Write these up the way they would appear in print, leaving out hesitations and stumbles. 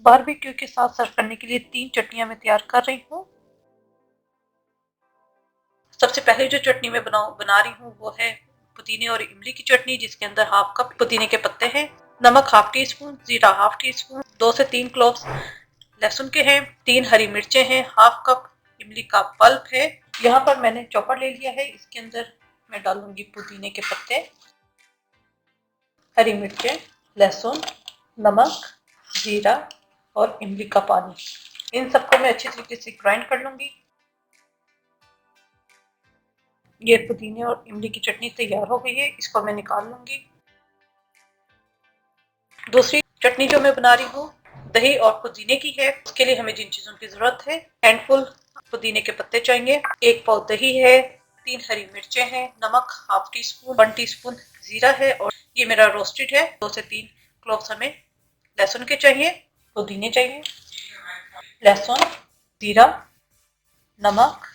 Barbecue के साथ सर्व करने के लिए 3 चटनियाँ मैं तैयार कर रही हूँ। सबसे पहले जो चटनी मैं बना रही हूँ वो है पुदीने और इमली की चटनी, जिसके अंदर हाफ कप पुदीने के पत्ते हैं, नमक हाफ टी स्पून, जीरा हाफ टी स्पून, 2 से 3 क्लोव्स लहसुन के हैं, 3 हरी मिर्चें हैं, हाफ कप इमली का पल्प है। यहाँ पर मैंने चॉपर ले लिया है, इसके अंदर मैं डालूंगी पुदीने के पत्ते, हरी मिर्चें, लहसुन, नमक, जीरा और इमली का पानी। इन सबको मैं अच्छी तरीके से ग्राइंड कर लूंगी। ये पुदीने और इमली की चटनी तैयार हो गई है, इसको मैं निकाल लूंगी। दूसरी चटनी जो मैं बना रही हूँ दही और पुदीने की है। उसके लिए हमें जिन चीजों की जरूरत है, हैंडफुल पुदीने के पत्ते चाहिए, 1 पाव दही है, 3 हरी मिर्चें हैं, नमक हाफ टी स्पून, 1 टीस्पून जीरा है, और ये मेरा रोस्टेड है। 2 से 3 क्लोव्स हमें लहसुन के चाहिए, पुदीने चाहिए, लहसुन, जीरा, नमक,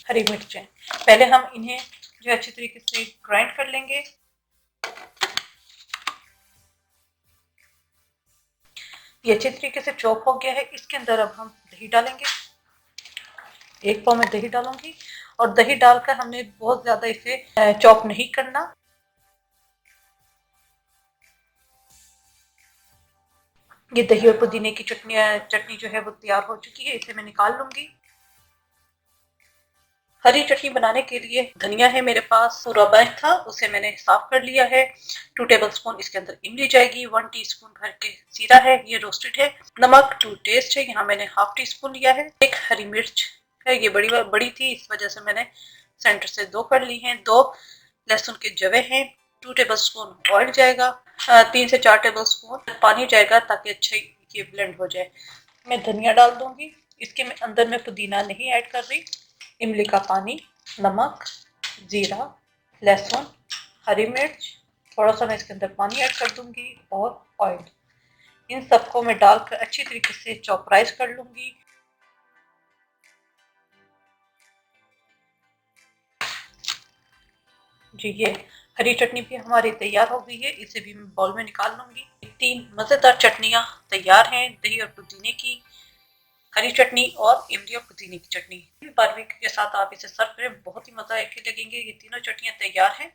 हरी मिर्चें। पहले हम इन्हें जो अच्छी तरीके से ग्राइंड कर लेंगे। ये अच्छी तरीके से चॉप हो गया है। इसके अंदर अब हम दही डालेंगे। 1 पाव में दही डालूंगी, और दही डालकर हमने बहुत ज्यादा इसे चॉप नहीं करना। ये दही और पुदीने की चटनी जो है वो तैयार हो चुकी है, इसे मैं निकाल लूंगी। हरी चटनी बनाने के लिए धनिया है मेरे पास, पूरा बैंच था, उसे मैंने साफ कर लिया है। 2 टेबल स्पून इसके अंदर इमली जाएगी, 1 टीस्पून भर के जीरा है, ये रोस्टेड है, नमक टू टेस्ट है, यहाँ मैंने हाफ टी स्पून लिया है, 1 हरी मिर्च है, ये बड़ी थी, इस वजह से मैंने सेंटर से 2 कर ली हैं, 2 लहसुन के जवे हैं, 2 टेबल स्पून ऑयल जाएगा, 3 से 4 टेबल स्पून पानी जाएगा, ताकि अच्छा ये ब्लेंड हो जाए। मैं धनिया डाल दूंगी। इसके अंदर मैं पुदीना नहीं ऐड कर रही। इमली का पानी, नमक, जीरा, लहसुन, हरी मिर्च, थोड़ा सा मैं इसके अंदर पानी ऐड कर दूंगी, और ऑयल। इन सबको मैं डालकर अच्छी तरीके से चॉपराइज कर लूंगी। जी, ये हरी चटनी भी हमारी तैयार हो गई है, इसे भी मैं बाउल में निकाल लूंगी। 3 मजेदार चटनियाँ तैयार हैं, दही और पुदीने की, हरी चटनी और इमली और पुदीने की चटनी। बारबेक्यू के साथ आप इसे सर्व करें, बहुत ही मजा आके लगेंगे। ये तीनों चटनियाँ तैयार हैं।